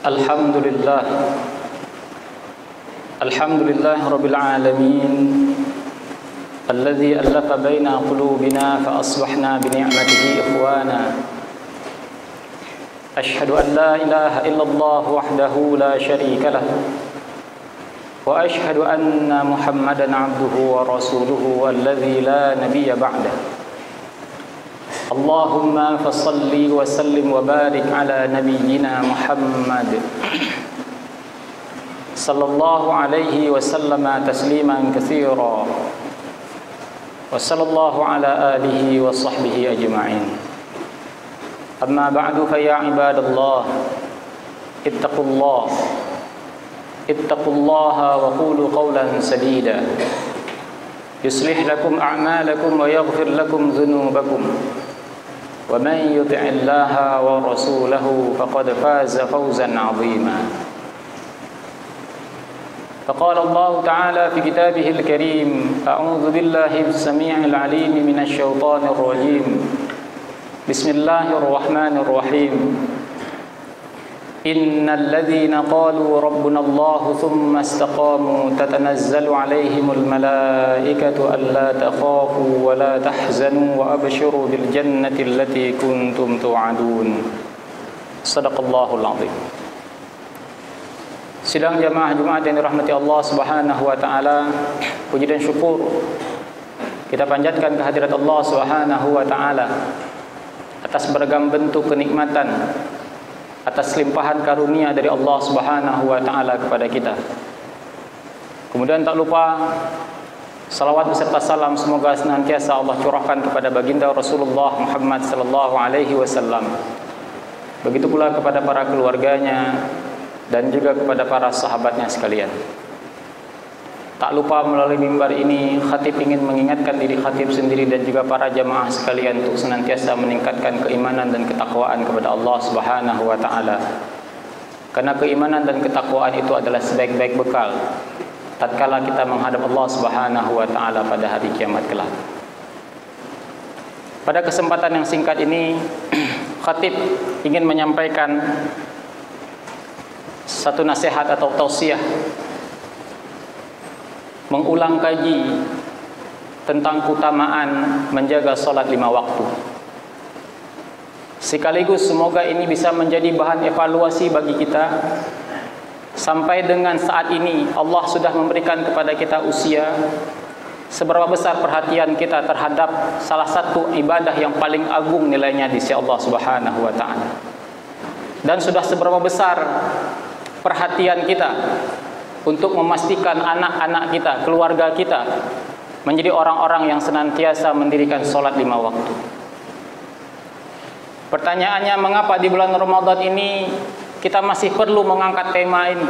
Alhamdulillah Rabbil Alamin Alladhi allafa baina qulubina fa asbahna bi ni'matihi ikhwana Ashhadu an la ilaha illallah wahdahu la sharika lah wa ashhadu anna Muhammadan abduhu wa rasuluhu alladhi la nabiyya ba'dah Allahumma fasalli wa sallim wa barik ala nabiyyina Muhammad sallallahu alaihi wa sallama tasliman katsira wa sallallahu ala alihi wa sahbihi ajma'in amma ba'du fa ya ibadallah ittaqullaha wa qulu qawlan sadida yuslih lakum a'malakum wa yaghfir lakum dhunubakum ومن يطع الله ورسوله فقد فاز فوزا عظيما فقال الله تعالى في كتابه الكريم أعوذ بالله السميع العليم من الشيطان الرجيم بسم الله الرحمن الرحيم إن الذين قالوا ربنا الله ثم استقاموا تتنزل عليهم الملائكة ألا تخافوا ولا تحزنوا وأبشروا بالجنة التي كنتم توعدون صدق الله العظيم. Sidang jamaah Jumat yang dirahmati Allah Subhanahu wa taala, puji dan syukur kita panjatkan kehadirat Allah Subhanahu wa taala atas beragam bentuk kenikmatan, atas limpahan karunia dari Allah Subhanahu wa taala kepada kita. Kemudian tak lupa salawat beserta salam semoga senantiasa Allah curahkan kepada baginda Rasulullah Muhammad sallallahu alaihi wasallam. Begitu pula kepada para keluarganya dan juga kepada para sahabatnya sekalian. Tak lupa melalui mimbar ini khatib ingin mengingatkan diri khatib sendiri dan juga para jamaah sekalian untuk senantiasa meningkatkan keimanan dan ketakwaan kepada Allah Subhanahu wa taala. Karena keimanan dan ketakwaan itu adalah sebaik-baik bekal tatkala kita menghadap Allah Subhanahu wa taala pada hari kiamat kelak. Pada kesempatan yang singkat ini khatib ingin menyampaikan satu nasihat atau tausiah, mengulang kaji tentang keutamaan menjaga salat 5 waktu. Sekaligus semoga ini bisa menjadi bahan evaluasi bagi kita. Sampai dengan saat ini Allah sudah memberikan kepada kita usia, seberapa besar perhatian kita terhadap salah satu ibadah yang paling agung nilainya di sisi Allah Subhanahu wa taala. Dan sudah seberapa besar perhatian kita untuk memastikan anak-anak kita, keluarga kita menjadi orang-orang yang senantiasa mendirikan sholat 5 waktu. Pertanyaannya, mengapa di bulan Ramadan ini kita masih perlu mengangkat tema ini?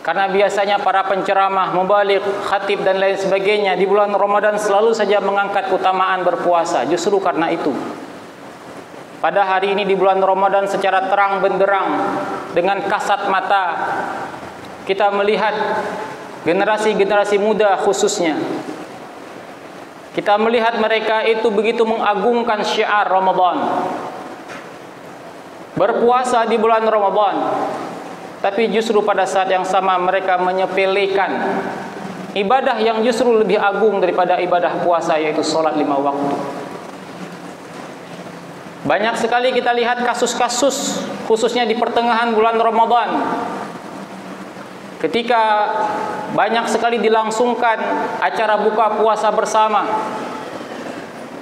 Karena biasanya para penceramah, mubalik, khatib dan lain sebagainya di bulan Ramadan selalu saja mengangkat keutamaan berpuasa. Justru karena itu, pada hari ini di bulan Ramadan secara terang benderang dengan kasat mata kita melihat generasi-generasi muda khususnya. Kita melihat mereka itu begitu mengagungkan syiar Ramadan. Berpuasa di bulan Ramadan. Tapi justru pada saat yang sama mereka menyepelekan ibadah yang justru lebih agung daripada ibadah puasa, yaitu sholat 5 waktu. Banyak sekali kita lihat kasus-kasus khususnya di pertengahan bulan Ramadan, ketika banyak sekali dilangsungkan acara buka puasa bersama.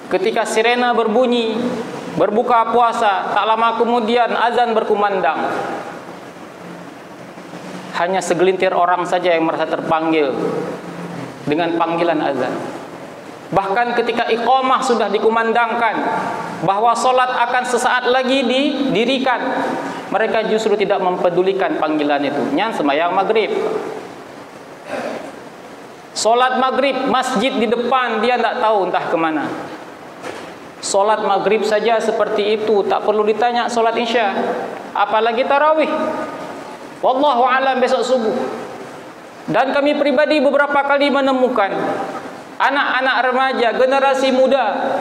Ketika sirena berbunyi, berbuka puasa, tak lama kemudian azan berkumandang. Hanya segelintir orang saja yang merasa terpanggil dengan panggilan azan. Bahkan ketika iqamah sudah dikumandangkan bahwa solat akan sesaat lagi didirikan, mereka justru tidak mempedulikan panggilan itu. Nyan sembahyang maghrib, solat maghrib, masjid di depan dia tidak tahu entah kemana. Solat maghrib saja seperti itu, tak perlu ditanya solat isya, apalagi tarawih. Wallahu a'lam besok subuh. Dan kami pribadi beberapa kali menemukan anak-anak remaja, generasi muda,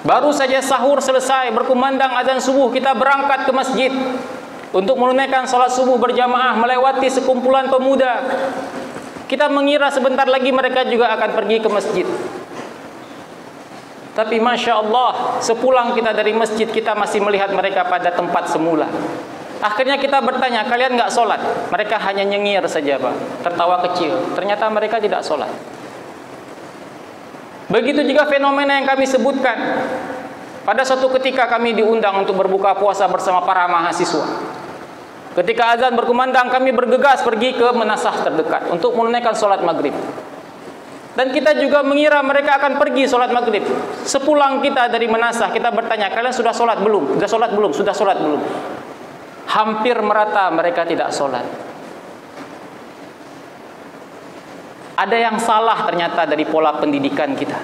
baru saja sahur selesai, berkumandang azan subuh, kita berangkat ke masjid. untuk menunaikan salat subuh berjamaah melewati sekumpulan pemuda. Kita mengira sebentar lagi mereka juga akan pergi ke masjid. Tapi Masya Allah, sepulang kita dari masjid, kita masih melihat mereka pada tempat semula. Akhirnya kita bertanya, kalian nggak sholat? Mereka hanya nyengir saja Pak, tertawa kecil. Ternyata mereka tidak sholat. Begitu juga fenomena yang kami sebutkan. Pada suatu ketika kami diundang untuk berbuka puasa bersama para mahasiswa. Ketika azan berkumandang, kami bergegas pergi ke menasah terdekat untuk menunaikan sholat maghrib. Dan kita juga mengira mereka akan pergi sholat maghrib. Sepulang kita dari menasah, kita bertanya, kalian sudah sholat belum? Sudah sholat belum? Sudah sholat belum? Hampir merata mereka tidak sholat. Ada yang salah ternyata dari pola pendidikan kita.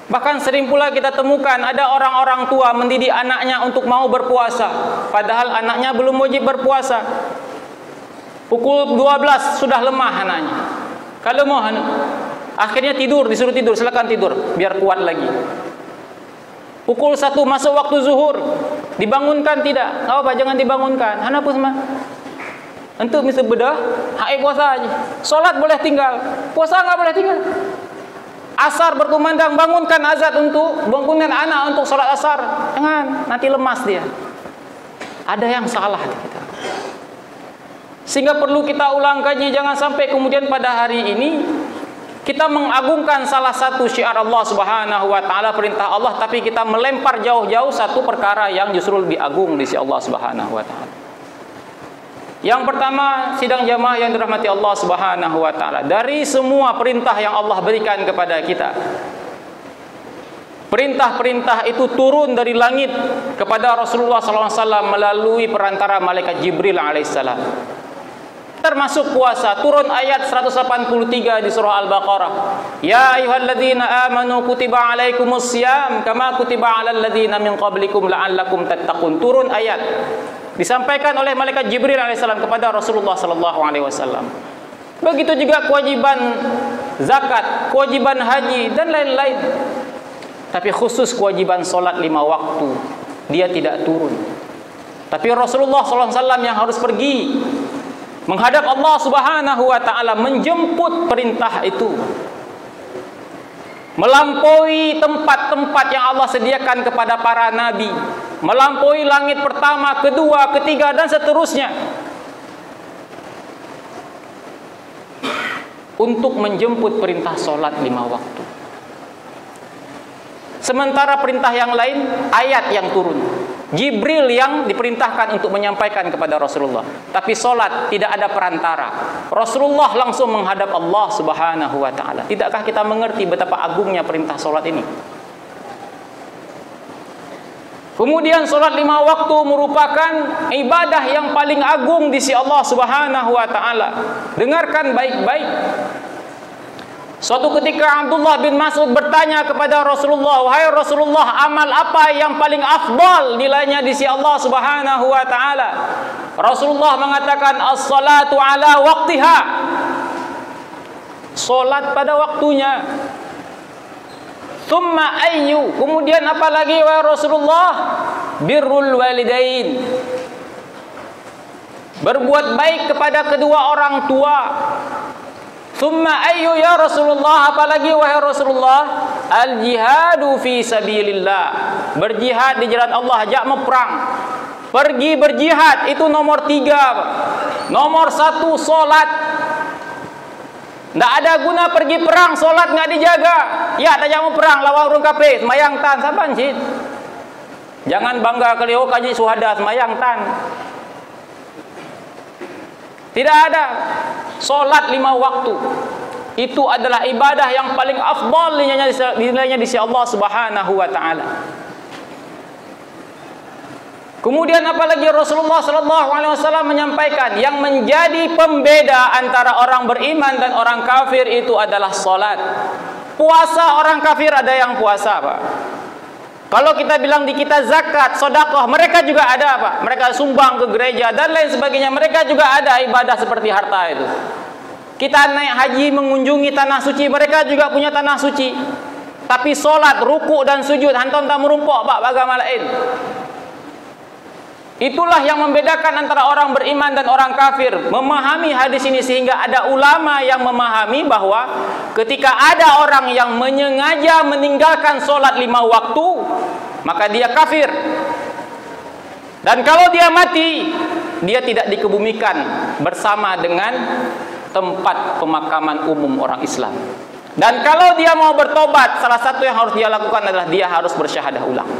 Bahkan sering pula kita temukan ada orang-orang tua mendidik anaknya untuk mau berpuasa, padahal anaknya belum wajib berpuasa. Pukul 12 sudah lemah anaknya. Kalau mau akhirnya tidur, disuruh tidur, silakan tidur biar kuat lagi. Pukul 1 masuk waktu zuhur, dibangunkan tidak? Oh Pak, jangan dibangunkan. Hana pun sama. Untuk mesti bedah, hai puasa aja. Solat boleh tinggal, puasa enggak boleh tinggal. Asar berkumandang, bangunkan azan untuk bangunkan anak untuk solat asar. Jangan, nanti lemas dia. Ada yang salah di kita. Sehingga perlu kita ulangkannya, jangan sampai kemudian pada hari ini kita mengagungkan salah satu syiar Allah Subhanahu wa taala, perintah Allah, tapi kita melempar jauh-jauh satu perkara yang justru lebih agung di sisi Allah Subhanahu wa taala. Yang pertama, sidang jamaah yang dirahmati Allah Subhanahu wa taala, dari semua perintah yang Allah berikan kepada kita, perintah-perintah itu turun dari langit kepada Rasulullah SAW melalui perantara malaikat Jibril alaihissalam. Termasuk puasa, turun ayat 183 di surah Al-Baqarah. Ya ayyuhalladzina amanu kutiba alaikumus syiyam kama kutiba alal ladzina min qablikum la'allakum tattaqun. Turun ayat disampaikan oleh malaikat Jibril alaihissalam kepada Rasulullah sallallahu alaihi wasallam. Begitu juga kewajiban zakat, kewajiban haji dan lain-lain. Tapi khusus kewajiban salat 5 waktu dia tidak turun. Tapi Rasulullah sallallahu alaihi wasallam yang harus pergi menghadap Allah Subhanahu wa taala, menjemput perintah itu, melampaui tempat-tempat yang Allah sediakan kepada para nabi, melampaui langit pertama, kedua, ketiga dan seterusnya, untuk menjemput perintah solat 5 waktu. Sementara perintah yang lain, ayat yang turun, Jibril yang diperintahkan untuk menyampaikan kepada Rasulullah. Tapi solat tidak ada perantara, Rasulullah langsung menghadap Allah Subhanahu wa ta'ala. Tidakkah kita mengerti betapa agungnya perintah solat ini? Kemudian solat 5 waktu merupakan ibadah yang paling agung di sisi Allah Subhanahu wa ta'ala. Dengarkan baik-baik. Suatu ketika Abdullah bin Mas'ud bertanya kepada Rasulullah, wahai Rasulullah, amal apa yang paling afdal nilainya di sisi Allah Subhanahu wa taala? Rasulullah mengatakan as-salatu ala waqtiha. Salat pada waktunya. Tsumma ayyu, kemudian apa lagi wahai Rasulullah? Birrul walidain. Berbuat baik kepada kedua orang tua. Tsumma ayyu ya Rasulullah, apalagi wahai Rasulullah? Al jihadu fi sabilillah. Berjihad di jalan Allah, ajak perang. Pergi berjihad itu nomor 3. Nomor 1 salat. Tidak ada guna pergi perang, salat nggak dijaga. Ya, tajam perang lawan orang kafir, semayang tan saban sih. Jangan bangga kali kaji suhada semayang tan. Tidak ada. Salat 5 waktu itu adalah ibadah yang paling afdal nilainya di sisi Allah Subhanahu wa taala. Kemudian apalagi Rasulullah sallallahu alaihi wasallam menyampaikan yang menjadi pembeda antara orang beriman dan orang kafir itu adalah salat. Puasa, orang kafir ada yang puasa, Pak. Kalau kita bilang di kita zakat, sedekah, mereka juga ada, Pak. Mereka sumbang ke gereja dan lain sebagainya. Mereka juga ada ibadah seperti harta itu. Kita naik haji mengunjungi tanah suci, mereka juga punya tanah suci. Tapi solat, ruku dan sujud hantam tak merumpok, Pak, bagaimana lain. Itulah yang membedakan antara orang beriman dan orang kafir. Memahami hadis ini sehingga ada ulama yang memahami bahwa ketika ada orang yang menyengaja meninggalkan sholat 5 waktu, maka dia kafir. Dan kalau dia mati, dia tidak dikebumikan bersama dengan tempat pemakaman umum orang Islam. Dan kalau dia mau bertobat, salah satu yang harus dia lakukan adalah dia harus bersyahadah ulang.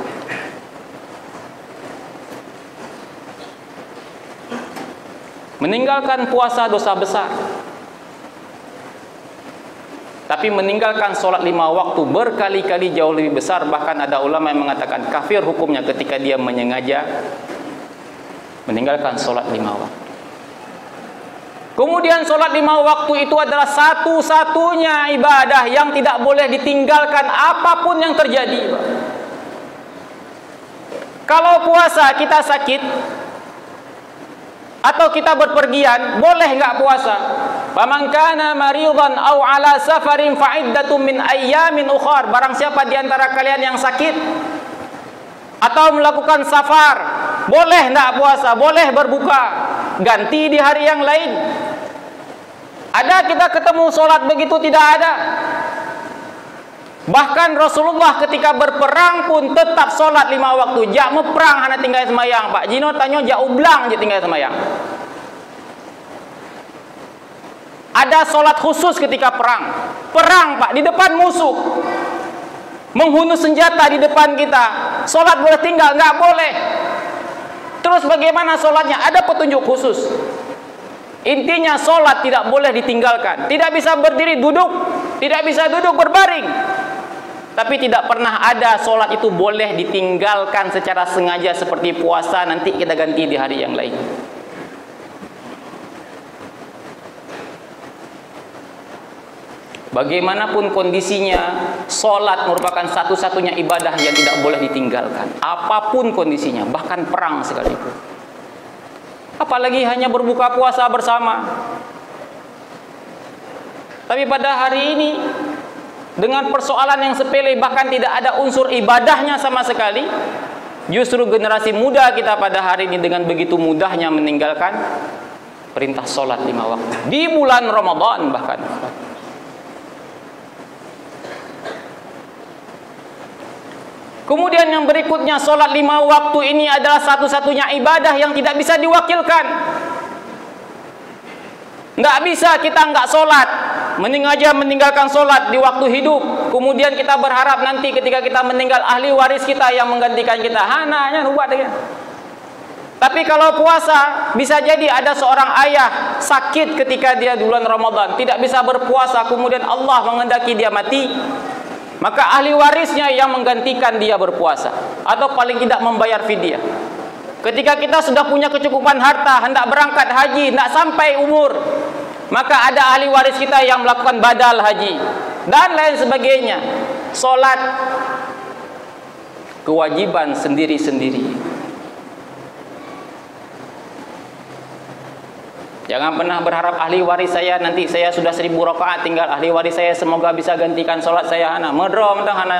Meninggalkan puasa dosa besar, tapi meninggalkan sholat 5 waktu berkali-kali jauh lebih besar. Bahkan ada ulama yang mengatakan kafir hukumnya ketika dia menyengaja meninggalkan sholat 5 waktu. Kemudian sholat 5 waktu itu adalah satu-satunya ibadah yang tidak boleh ditinggalkan apapun yang terjadi. Kalau puasa kita sakit atau kita berpergian, boleh enggak puasa? Faman kana maridan aw ala safarin fa iddatun min ayyamin ukhar. Barang siapa di antara kalian yang sakit atau melakukan safar, boleh enggak puasa? Boleh berbuka, ganti di hari yang lain. Ada kita ketemu sholat begitu? Tidak ada. Bahkan Rasulullah ketika berperang pun tetap sholat 5 waktu. Jak meperang hanya tinggal semayang. Pak Jino tanya jak ublang je tinggal semayang. Ada sholat khusus ketika perang. Perang Pak, di depan musuh, menghunus senjata di depan kita. Sholat boleh tinggal? Enggak boleh. Terus bagaimana sholatnya? Ada petunjuk khusus. Intinya sholat tidak boleh ditinggalkan. Tidak bisa berdiri duduk, tidak bisa duduk berbaring. Tapi tidak pernah ada sholat itu boleh ditinggalkan secara sengaja seperti puasa nanti kita ganti di hari yang lain. Bagaimanapun kondisinya, sholat merupakan satu-satunya ibadah yang tidak boleh ditinggalkan. Apapun kondisinya, bahkan perang sekalipun. Apalagi hanya berbuka puasa bersama. Tapi pada hari ini, dengan persoalan yang sepele, bahkan tidak ada unsur ibadahnya sama sekali, justru generasi muda kita pada hari ini dengan begitu mudahnya meninggalkan perintah sholat 5 waktu di bulan Ramadan. Bahkan kemudian yang berikutnya, sholat 5 waktu ini adalah satu-satunya ibadah yang tidak bisa diwakilkan. Nggak bisa kita nggak sholat, menyengaja meninggalkan sholat di waktu hidup, kemudian kita berharap nanti ketika kita meninggal ahli waris kita yang menggantikan kita. Hananya nubat dia. Tapi kalau puasa, bisa jadi ada seorang ayah sakit ketika dia bulan Ramadan, tidak bisa berpuasa, kemudian Allah menghendaki dia mati, maka ahli warisnya yang menggantikan dia berpuasa, atau paling tidak membayar fidyah. Ketika kita sudah punya kecukupan harta, hendak berangkat haji, hendak sampai umur, maka ada ahli waris kita yang melakukan badal haji dan lain sebagainya. Sholat kewajiban sendiri-sendiri. Jangan pernah berharap ahli waris saya nanti saya sudah 1000 rakaat, tinggal ahli waris saya semoga bisa gantikan sholat saya. Hana medro mentang hana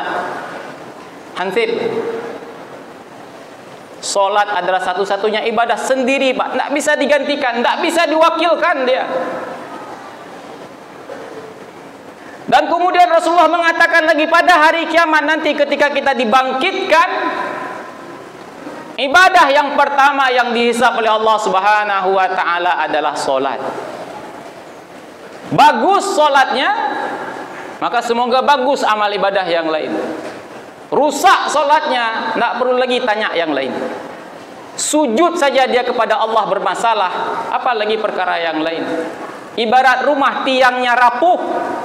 hansip. Sholat adalah satu-satunya ibadah sendiri Pak, tidak bisa digantikan, tidak bisa diwakilkan dia. Dan kemudian Rasulullah mengatakan lagi, pada hari kiamat nanti ketika kita dibangkitkan, ibadah yang pertama yang dihisab oleh Allah Subhanahu wa taala adalah sholat. Bagus sholatnya, maka semoga bagus amal ibadah yang lain. Rusak sholatnya, tidak perlu lagi tanya yang lain. Sujud saja dia kepada Allah bermasalah, apalagi perkara yang lain. Ibarat rumah tiangnya rapuh,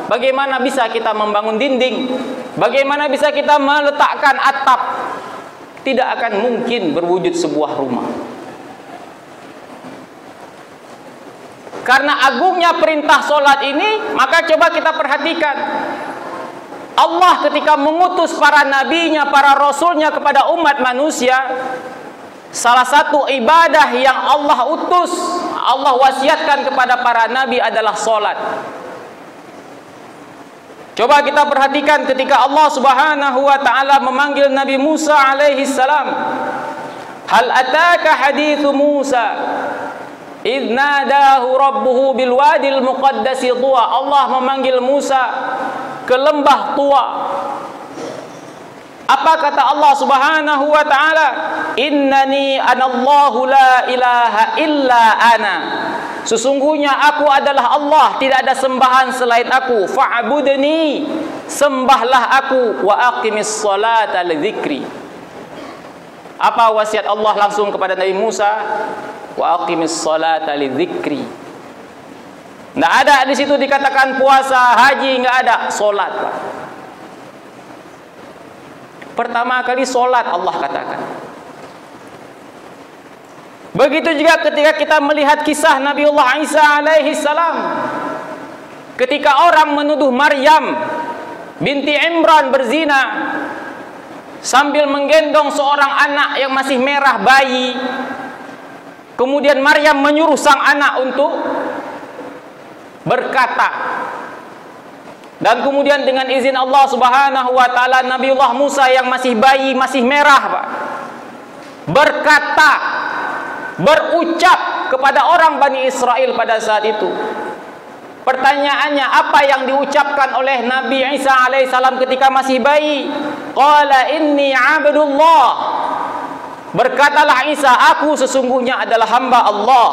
bagaimana bisa kita membangun dinding? Bagaimana bisa kita meletakkan atap? Tidak akan mungkin berwujud sebuah rumah. Karena agungnya perintah sholat ini, maka coba kita perhatikan. Allah ketika mengutus para nabinya, para rasulnya kepada umat manusia, salah satu ibadah yang Allah utus, Allah wasiatkan kepada para nabi adalah sholat. Coba kita perhatikan ketika Allah Subhanahu wa taala memanggil Nabi Musa alaihi salam, Hal ataka hadithu Musa idh nadahu rabbuhu bil wadil muqaddasi tuwa. Allah memanggil Musa ke lembah Tuwa. Apa kata Allah Subhanahu wa taala? Innani anallahu la ilaha illa ana. Sesungguhnya aku adalah Allah, tidak ada sembahan selain aku. Fa'budni, sembahlah aku. Wa aqimis salata li dzikri. Apa wasiat Allah langsung kepada Nabi Musa? Wa aqimis salata li dzikri. Enggak ada di situ dikatakan puasa, haji, enggak ada, salat, Pak. Pertama kali solat Allah katakan. Begitu juga ketika kita melihat kisah Nabiullah Isa alaihi salam. Ketika orang menuduh Maryam binti Imran berzina sambil menggendong seorang anak yang masih merah, bayi. Kemudian Maryam menyuruh sang anak untuk berkata. Dan kemudian dengan izin Allah Subhanahu wa taala, Nabiullah Musa yang masih bayi, masih merah, Pak, berkata, berucap kepada orang Bani Israel pada saat itu. Pertanyaannya, apa yang diucapkan oleh Nabi Isa alaihissalam ketika masih bayi? Qala inni abdullah. Berkatalah Isa, aku sesungguhnya adalah hamba Allah.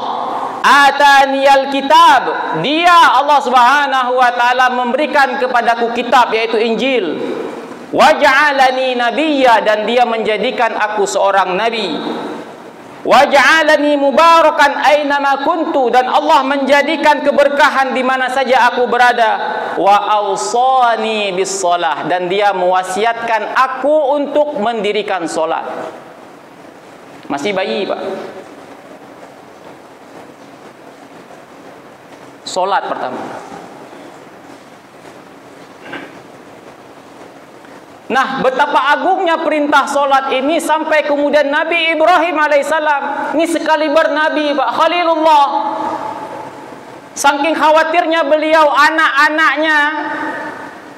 Ataniyal kitab. Dia, Allah Subhanahu wa taala, memberikan kepadaku kitab, yaitu Injil. Waj'alani nabiyya, dan dia menjadikan aku seorang nabi. Waj'alani mubarakan ainama kuntu, dan Allah menjadikan keberkahan di mana saja aku berada. Wa awsani bis shalah, dan dia mewasiatkan aku untuk mendirikan salat. Masih bayi, Pak. Solat pertama. Nah, betapa agungnya perintah solat ini sampai kemudian Nabi Ibrahim alaihissalam, ini sekali bernabi, Pak, Khalilullah, saking khawatirnya beliau anak-anaknya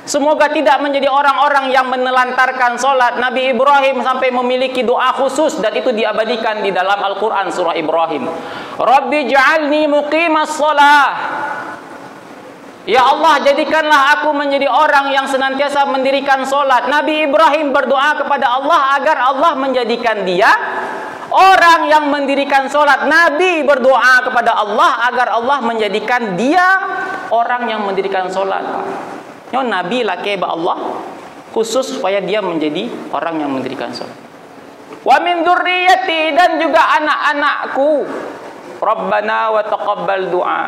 semoga tidak menjadi orang-orang yang menelantarkan solat, Nabi Ibrahim sampai memiliki doa khusus, dan itu diabadikan di dalam Al-Quran surah Ibrahim. Rabbi ja'alni muqimas sholah. Ya Allah, jadikanlah aku menjadi orang yang senantiasa mendirikan solat. Nabi Ibrahim berdoa kepada Allah agar Allah menjadikan dia orang yang mendirikan solat. Nabi berdoa kepada Allah agar Allah menjadikan dia orang yang mendirikan solat. Nabi laki ba Allah khusus supaya dia menjadi orang yang mendirikan salat. Wa min dzurriyyati, dan juga anak-anakku. Rabbana wa taqabbal du'a.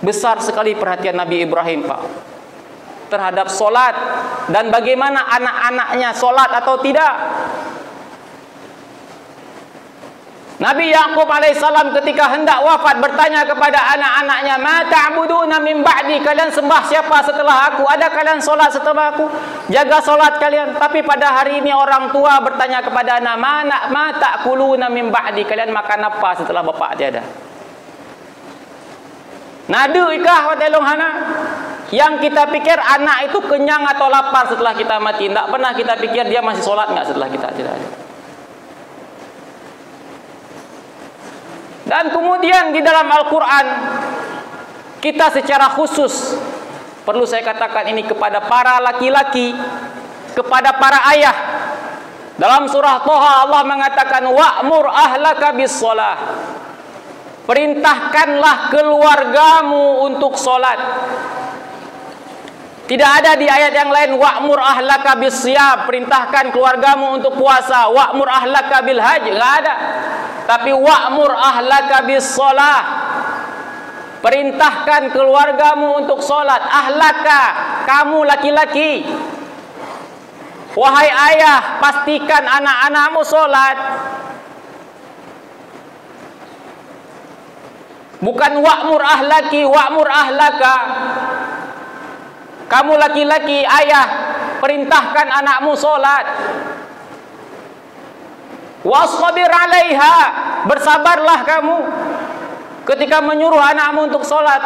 Besar sekali perhatian Nabi Ibrahim, Pak, terhadap solat dan bagaimana anak-anaknya solat atau tidak. Nabi Yakub alaihissalam ketika hendak wafat bertanya kepada anak-anaknya, "Ma ta'buduna min ba'di?" Kalian sembah siapa setelah aku? Ada kalian solat setelah aku? Jaga solat kalian. Tapi pada hari ini orang tua bertanya kepada anak, "Ma ta'kuluna min ba'di?" Kalian makan apa setelah bapak tiada? Nadu ikah watelong hana. Yang kita pikir anak itu kenyang atau lapar setelah kita mati. Tidak pernah kita pikir dia masih solat nggak setelah kita tidak ada. Dan kemudian di dalam Al-Quran kita secara khusus perlu saya katakan ini kepada para laki-laki, kepada para ayah. Dalam surah Toha Allah mengatakan wa'mur ahlaka bis-shalah. Perintahkanlah keluargamu untuk solat. Tidak ada di ayat yang lain wa'mur ahlaka bis-shiyam, perintahkan keluargamu untuk puasa. Wa'mur ahlaka bil hajj, enggak ada. Tapi wa'mur ahlaka bis-shalah, perintahkan keluargamu untuk solat. Ahlaka, kamu laki-laki. Wahai ayah, pastikan anak-anakmu solat. Bukan wa'mur ahlaki, wa'mur ahlaka. Kamu laki-laki, ayah, perintahkan anakmu solat. Wasbir 'alaiha, bersabarlah kamu ketika menyuruh anakmu untuk solat.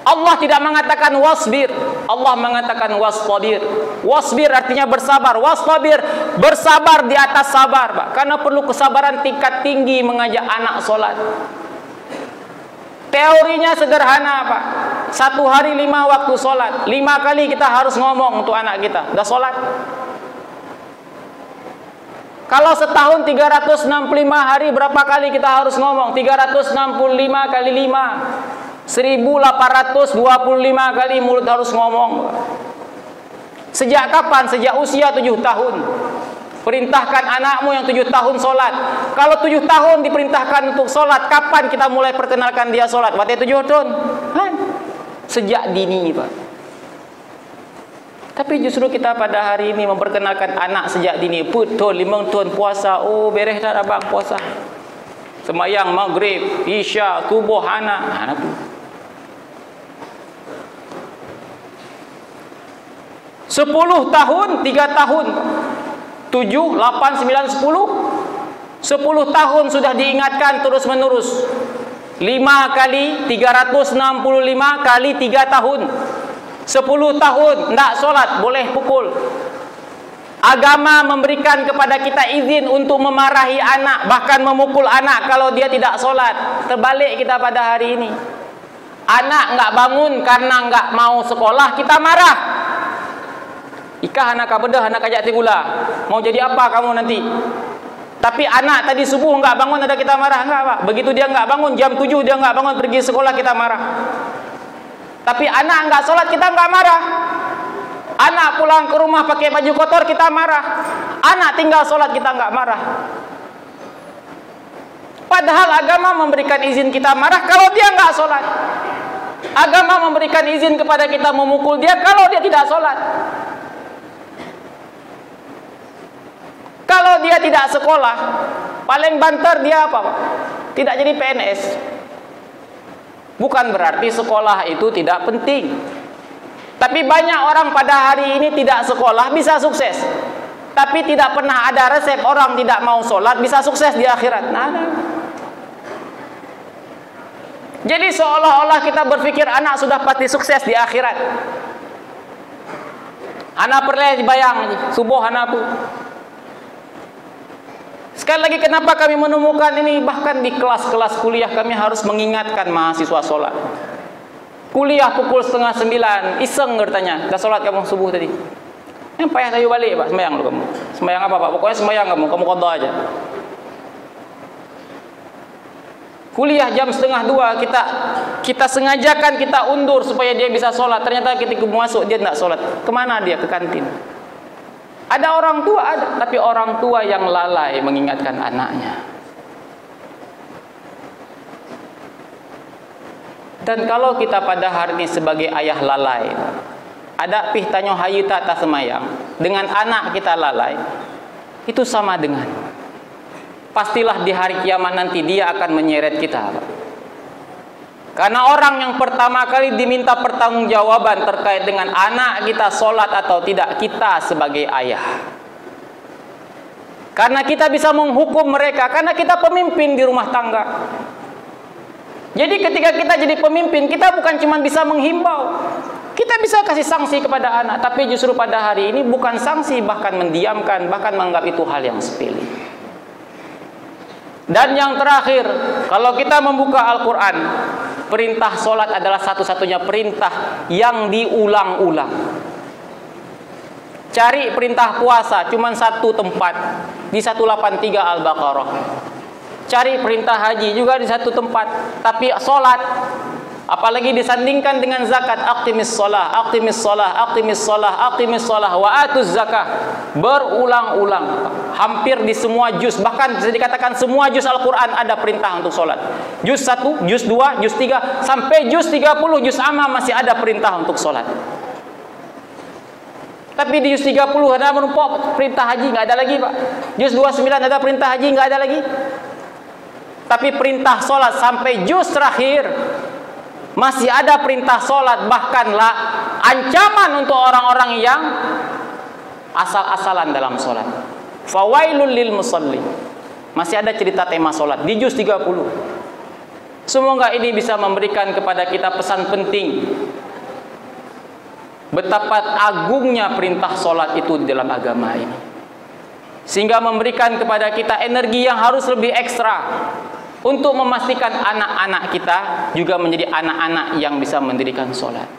Allah tidak mengatakan wasbir, Allah mengatakan wastabir. Wasbir artinya bersabar, wastabir bersabar di atas sabar, Pak. Karena perlu kesabaran tingkat tinggi mengajak anak sholat. Teorinya sederhana, Pak. 1 hari 5 waktu sholat, 5 kali kita harus ngomong untuk anak kita, udah sholat. Kalau setahun 365 hari, berapa kali kita harus ngomong? 365 kali 5, 1825 kali mulut harus ngomong. Sejak kapan? Sejak usia 7 tahun. Perintahkan anakmu yang 7 tahun sholat. Kalau 7 tahun diperintahkan untuk sholat, kapan kita mulai perkenalkan dia sholat? Waktu 7 tahun. Sejak dini, Pak. Tapi justru kita pada hari ini memperkenalkan anak sejak dini. Betul, 5 tahun puasa. Oh, beres dah abang puasa. Semayang maghrib, isya, subuh anak tu. 10 tahun, 3 tahun. 7, 8, 9, 10. 10 tahun sudah diingatkan terus menerus. 5 kali 365 kali 3 tahun. 10 tahun tidak solat, boleh pukul. Agama memberikan kepada kita izin untuk memarahi anak, bahkan memukul anak kalau dia tidak solat. Terbalik kita pada hari ini. Anak enggak bangun karena enggak mau sekolah, kita marah. Ikah anak kabedah, anak kajak tigula. Mau jadi apa kamu nanti? Tapi anak tadi subuh enggak bangun, ada kita marah enggak, Pak? Begitu dia enggak bangun, jam 7 dia enggak bangun pergi sekolah, kita marah. Tapi anak enggak sholat, kita enggak marah. Anak pulang ke rumah pakai baju kotor, kita marah. Anak tinggal sholat, kita enggak marah. Padahal agama memberikan izin kita marah kalau dia enggak sholat. Agama memberikan izin kepada kita memukul dia kalau dia tidak sholat. Kalau dia tidak sekolah, paling banter dia apa, Pak? Tidak jadi PNS. Bukan berarti sekolah itu tidak penting. Tapi banyak orang pada hari ini tidak sekolah bisa sukses. Tapi tidak pernah ada resep orang tidak mau sholat bisa sukses di akhirat. Nah, jadi seolah-olah kita berpikir anak sudah pasti sukses di akhirat. Anak perlu dibayang subuh anak tu. Sekali lagi, kenapa kami menemukan ini? Bahkan di kelas-kelas kuliah kami harus mengingatkan mahasiswa sholat. Kuliah pukul 8:30, iseng bertanya, dah sholat kamu subuh tadi? Yang payah tayu balik, Pak, semayang lu kamu. Semayang apa, Pak? Pokoknya semayang kamu qadha aja. Kuliah jam 1:30, kita sengajakan kita undur supaya dia bisa sholat. Ternyata ketika masuk dia tidak sholat. Kemana dia? Ke kantin. Ada orang tua, ada, tapi orang tua yang lalai mengingatkan anaknya. Dan kalau kita pada hari ini sebagai ayah lalai, ada pih tanyo hayu tata semayang, dengan anak kita lalai, itu sama dengan, pastilah di hari kiamat nanti dia akan menyeret kita. Karena orang yang pertama kali diminta pertanggungjawaban terkait dengan anak kita sholat atau tidak, kita sebagai ayah. Karena kita bisa menghukum mereka, karena kita pemimpin di rumah tangga. Jadi ketika kita jadi pemimpin, kita bukan cuma bisa menghimbau, kita bisa kasih sanksi kepada anak. Tapi justru pada hari ini bukan sanksi, bahkan mendiamkan, bahkan menganggap itu hal yang sepele. Dan yang terakhir, kalau kita membuka Al-Quran, perintah sholat adalah satu-satunya perintah yang diulang-ulang. Cari perintah puasa cuma satu tempat, di 183 Al-Baqarah. Cari perintah haji juga di satu tempat. Tapi sholat, apalagi disandingkan dengan zakat, aqimis sholah, aqimis sholah, aqimis sholah, aqimis sholah, wa atuz zakah, berulang-ulang. Hampir di semua juz, bahkan bisa dikatakan semua juz Al-Quran ada perintah untuk sholat. Juz 1, juz 2, juz 3, sampai juz 30, juz amma masih ada perintah untuk sholat. Tapi di juz 30 ada menumpuk perintah haji, nggak ada lagi, Pak. Juz 29 ada perintah haji, nggak ada lagi. Tapi perintah sholat sampai juz terakhir masih ada perintah sholat, bahkanlah ancaman untuk orang-orang yang asal-asalan dalam sholat. Fawailul lil musalli. Masih ada cerita tema sholat di juz 30. Semoga ini bisa memberikan kepada kita pesan penting betapa agungnya perintah sholat itu di dalam agama ini, sehingga memberikan kepada kita energi yang harus lebih ekstra untuk memastikan anak-anak kita juga menjadi anak-anak yang bisa mendirikan sholat.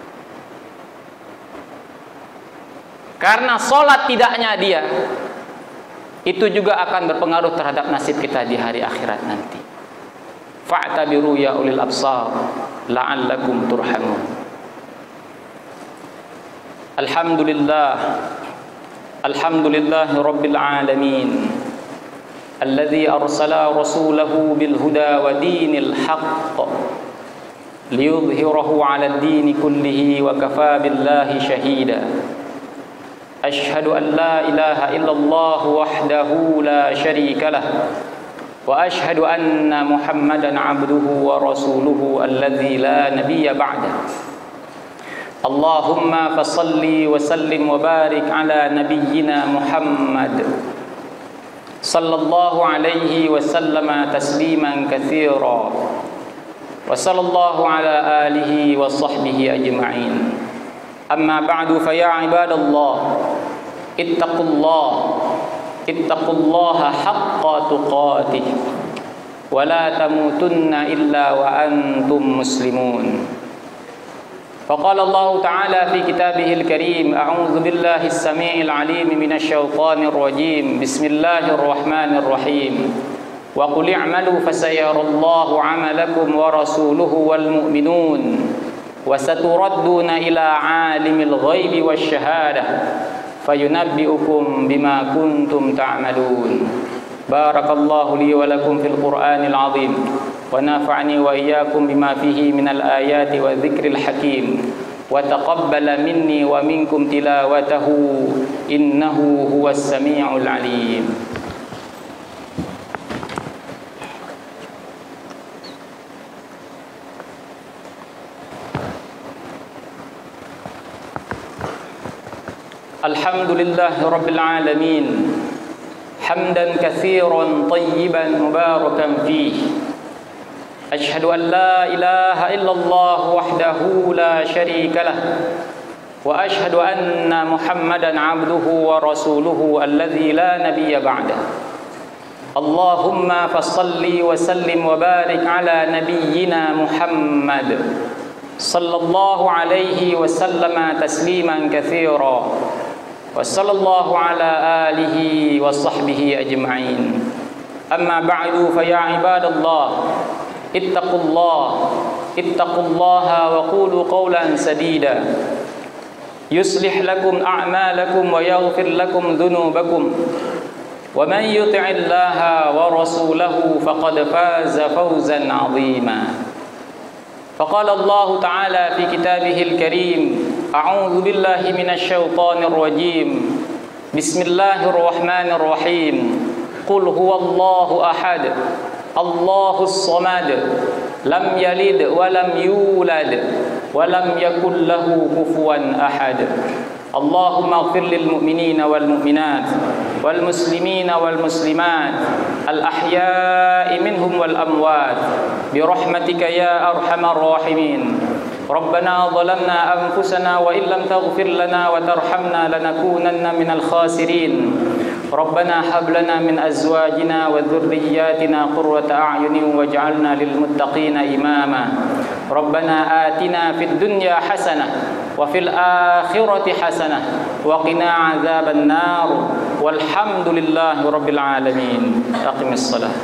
Karena sholat tidaknya dia itu juga akan berpengaruh terhadap nasib kita di hari akhirat nanti. Fa'tabiru ya ulil absar la'allakum turhamun. Alhamdulillahi rabbil alamin, alladzi arsala rasulahu bil huda wa dinil haqq liyudhhirahu 'ala ad-din kullihi wa kafaa billahi shahida. Ashhadu an la ilaha illallah wahdahu la syarika lah wa ashhadu anna Muhammadan 'abduhu wa rasuluhu alladzi la nabiyya ba'da. Allahumma fassalli wa sallim wa barik ala nabiyyina Muhammad sallallahu alaihi wa sallama tasliman katsira wa sallallahu ala alihi wa sahbihi ajma'in. Amma ba'du, fa ya ibadallah ittaqullaha haqqa tuqatih wa la tamutunna illa wa antum muslimun. Faqala Allah Ta'ala fi kitabihil karim, a'udzu billahi as-sami'il 'alim minasy syaithanir rajim. Bismillahirrahmanirrahim. Wa qul i'malu fasayarallahu 'amalakum wa rasuluhu wal mu'minun wa saturadduna ila 'alimil ghaibi wasyahadah fayunabbi'ukum bima kuntum ta'malun. Barakallahu li wa lakum fil Qur'anil 'azim wa nafa'ani wa iyyakum bima fihi minal ayati wa dzikril hakim wa taqabbala minni wa minkum tilawatahu innahu huwas sami'ul 'alim. Alhamdulillahi rabbil alamin, hamdan katsiran tayyiban mubarakan fihi. Ashhadu an la ilaha illallah wahdahu la syarika lah wa ashhadu anna Muhammadan 'abduhu wa rasuluhu alladzi la nabiyya ba'da. Allahumma fassalli wa sallim wa barik ala nabiyyina Muhammad sallallahu alaihi wa sallama tasliman katsira wa sallallahu ala alihi wa sahbihi ajma'in. Amma ba'du, fa ya ibadallah ittaqullaha wa qulu qawlan sadida yuslih lakum a'malakum wa yaghfir lakum dhunubakum wa man yuti'illaha wa rasulahu faqad faza fawzan 'azima. Faqala Allah Ta'ala fi kitabihil karim, a'udzu billahi minasy syaithanir rajim. Bismillahirrahmanirrahim. Qul huwallahu ahad, Allahus samad, lam yalid wa lam yulad wa lam yakul lahu kufuwan ahad. Allahumma ighfir lil mu'minina wal mu'minat wal muslimina wal muslimat al ahya'i minhum wal amwat bi rahmatika ya arhamar rahimin. Rabbana zalamna anfusana wa illam taghfir lana wa tarhamna lanakunanna minal khasirin. Rabbana hab lana min azwajina wa dhurriyyatina qurrata a'yunin waj'alna lil muttaqina imama. Rabbana atina fid dunya hasanah wa fil akhirati hasanah wa qina 'adzaban nar. Walhamdulillahi rabbil alamin. Aqimis shalah.